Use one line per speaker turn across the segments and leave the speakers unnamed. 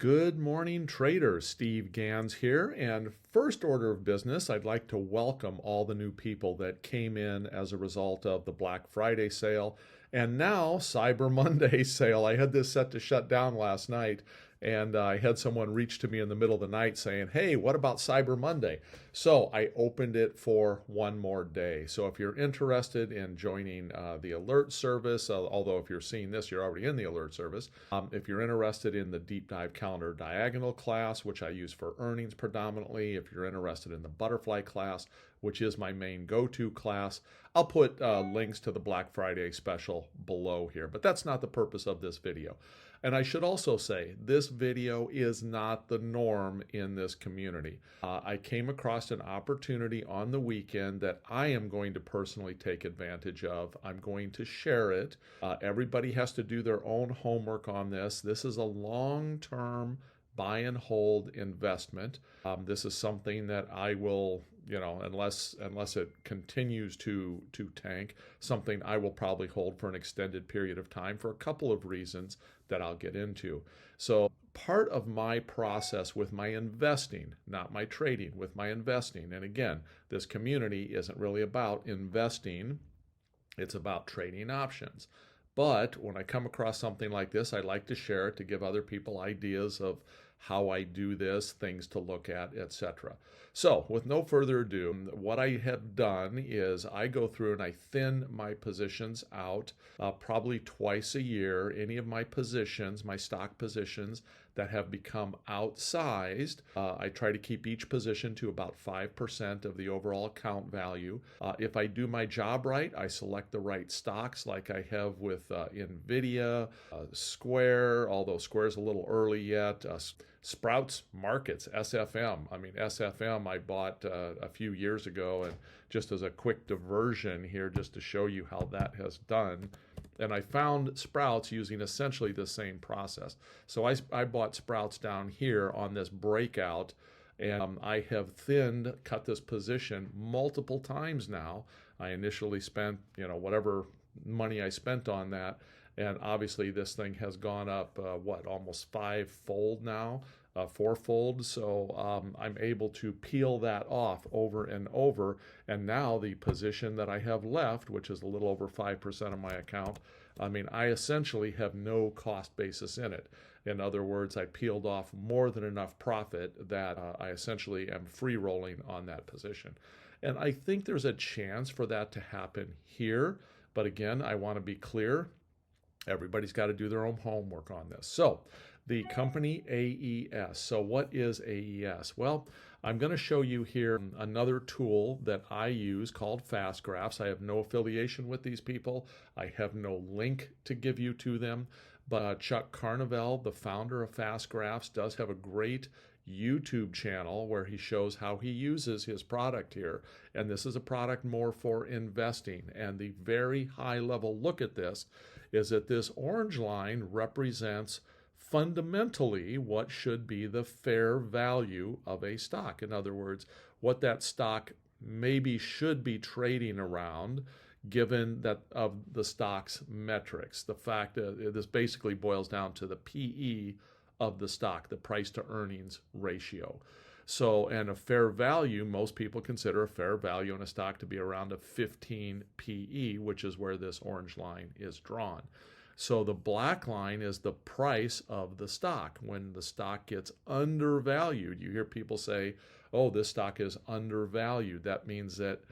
Good morning, traders. Steve Gans here. And first order of business, I'd like to welcome all the new people that came in as a result of the Black Friday sale and now Cyber Monday sale. I had this set to shut down last night, and I had someone reach to me in the middle of the night saying, "Hey, what about Cyber Monday?" So I opened it for one more day. So if you're interested in joining the alert service, although if you're seeing this, you're already in the alert service. If you're interested in the deep dive calendar diagonal class, which I use for earnings predominantly, if you're interested in the butterfly class, which is my main go-to class, I'll put links to the Black Friday special below here, but that's not the purpose of this video. And I should also say, this video is not the norm in this community. I came across an opportunity on the weekend that I am going to personally take advantage of. I'm going to share it. Everybody has to do their own homework on this. This is a long-term buy and hold investment. This is something that I will, unless it continues to tank, something I will probably hold for an extended period of time for a couple of reasons that I'll get into. So part of my process with my investing, not my trading, with my investing, and again, this community isn't really about investing, it's about trading options. But when I come across something like this, I like to share it to give other people ideas of how I do this, things to look at, etc. So with no further ado, what I have done is I go through and I thin my positions out probably twice a year. Any of my positions, my stock positions that have become outsized, I try to keep each position to about 5% of the overall account value. If I do my job right, I select the right stocks like I have with NVIDIA, Square, although Square's a little early yet, Sprouts Markets, SFM. I mean, SFM I bought a few years ago, and just as a quick diversion here, just to show you how that has done. And I found Sprouts using essentially the same process. So I bought Sprouts down here on this breakout, and I have cut this position multiple times now. I initially spent, whatever money I spent on that, and obviously this thing has gone up, almost five-fold now, fourfold. So I'm able to peel that off over and over. And now the position that I have left, which is a little over 5% of my account, I essentially have no cost basis in it. In other words, I peeled off more than enough profit that I essentially am free rolling on that position. And I think there's a chance for that to happen here. But again, I want to be clear. Everybody's got to do their own homework on this. So the company AES. So what is AES? Well, I'm going to show you here another tool that I use called Fast Graphs. I have no affiliation with these people. I have no link to give you to them. But Chuck Carnevale, the founder of Fast Graphs, does have a great YouTube channel where he shows how he uses his product here. And this is a product more for investing. And the very high level look at this is that this orange line represents fundamentally what should be the fair value of a stock. In other words, what that stock maybe should be trading around given that of the stock's metrics. The fact that this basically boils down to the PE of the stock, the price to earnings ratio. So, and a fair value, most people consider a fair value in a stock to be around a 15 PE, which is where this orange line is drawn. So the black line is the price of the stock. When the stock gets undervalued, you hear people say, oh, this stock is undervalued. That means that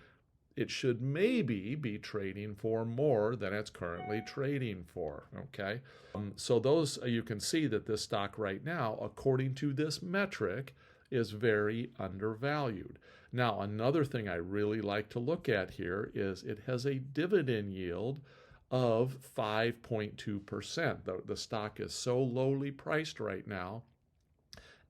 it should maybe be trading for more than it's currently trading for, okay? So those, you can see that this stock right now, according to this metric, is very undervalued. Now, another thing I really like to look at here is it has a dividend yield of 5.2%. The stock is so lowly priced right now,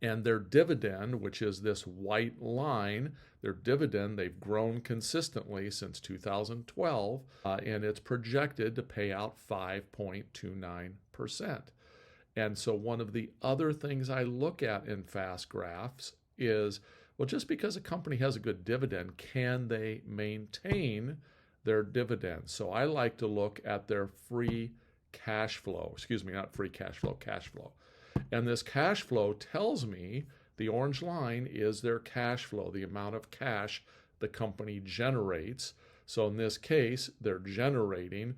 and their dividend, which is this white line, their dividend, they've grown consistently since 2012, and it's projected to pay out 5.29%. And so one of the other things I look at in Fast Graphs is, well, just because a company has a good dividend, can they maintain their dividends? So I like to look at their free cash flow. Excuse me, not free cash flow, cash flow. And this cash flow tells me the orange line is their cash flow, the amount of cash the company generates. So in this case, they're generating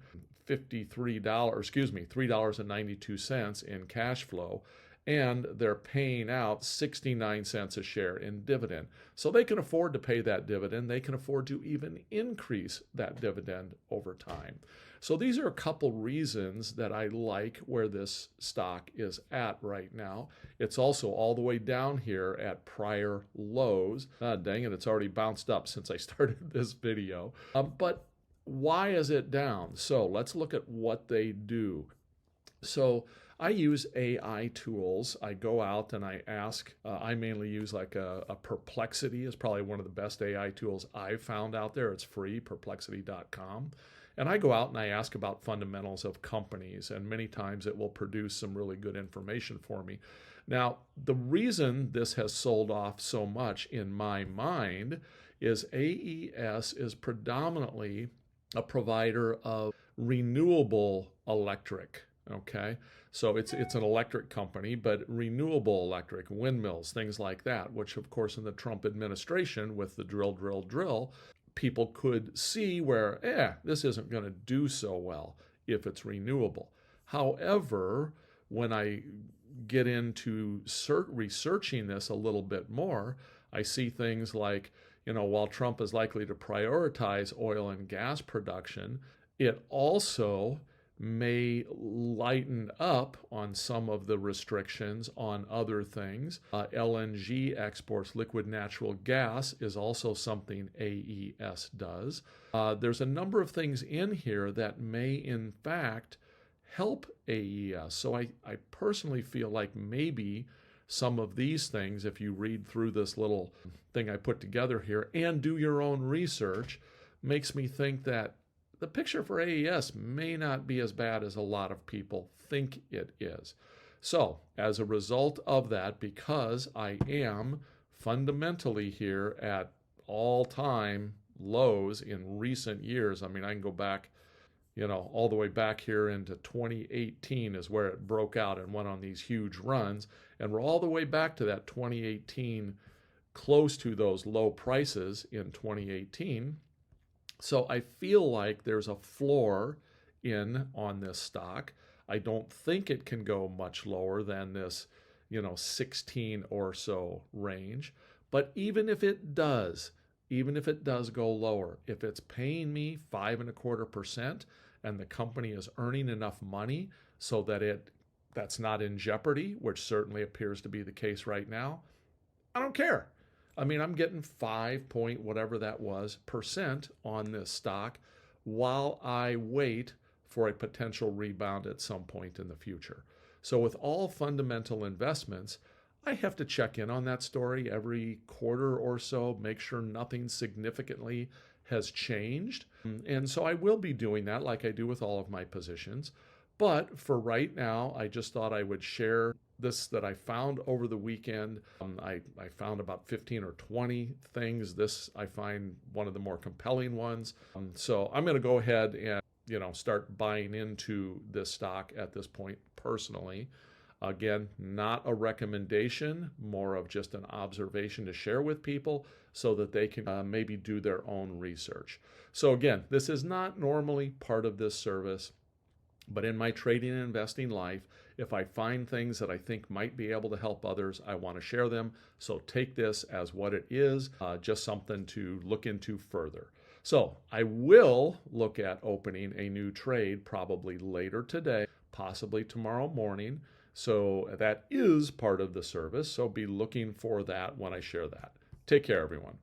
$3.92 in cash flow, and they're paying out 69 cents a share in dividend. So they can afford to pay that dividend. They can afford to even increase that dividend over time. So these are a couple reasons that I like where this stock is at right now. It's also all the way down here at prior lows. Dang it, it's already bounced up since I started this video. But why is it down? So let's look at what they do. So I use AI tools. I go out and I ask, I mainly use like a Perplexity is probably one of the best AI tools I've found out there. It's free, perplexity.com. And I go out and I ask about fundamentals of companies, and many times it will produce some really good information for me. Now, the reason this has sold off so much in my mind is AES is predominantly a provider of renewable electric. Okay, so it's an electric company, but renewable electric, windmills, things like that, which of course in the Trump administration with the drill, people could see where, this isn't going to do so well if it's renewable. However, when I get into researching this a little bit more, I see things like, while Trump is likely to prioritize oil and gas production, it also may lighten up on some of the restrictions on other things. LNG exports, liquid natural gas, is also something AES does. There's a number of things in here that may, in fact, help AES. So I personally feel like maybe some of these things, if you read through this little thing I put together here and do your own research, makes me think that the picture for AES may not be as bad as a lot of people think it is. So as a result of that, because I am fundamentally here at all-time lows in recent years, I mean, I can go back, all the way back here into 2018 is where it broke out and went on these huge runs. And we're all the way back to that 2018, close to those low prices in 2018. So I feel like there's a floor on this stock. I don't think it can go much lower than this, 16 or so range. But even if it does go lower, if it's paying me 5.25% and the company is earning enough money so that that's not in jeopardy, which certainly appears to be the case right now, I don't care. I mean, I'm getting 5 point whatever that was % on this stock while I wait for a potential rebound at some point in the future. So with all fundamental investments, I have to check in on that story every quarter or so, make sure nothing significantly has changed. And so I will be doing that like I do with all of my positions. But for right now, I just thought I would share this that I found over the weekend. I found about 15 or 20 things. This I find one of the more compelling ones. So I'm going to go ahead and start buying into this stock at this point personally. Again, not a recommendation, more of just an observation to share with people so that they can maybe do their own research. So again, this is not normally part of this service. But in my trading and investing life, if I find things that I think might be able to help others, I want to share them. So take this as what it is, just something to look into further. So I will look at opening a new trade probably later today, possibly tomorrow morning. So that is part of the service. So be looking for that when I share that. Take care, everyone.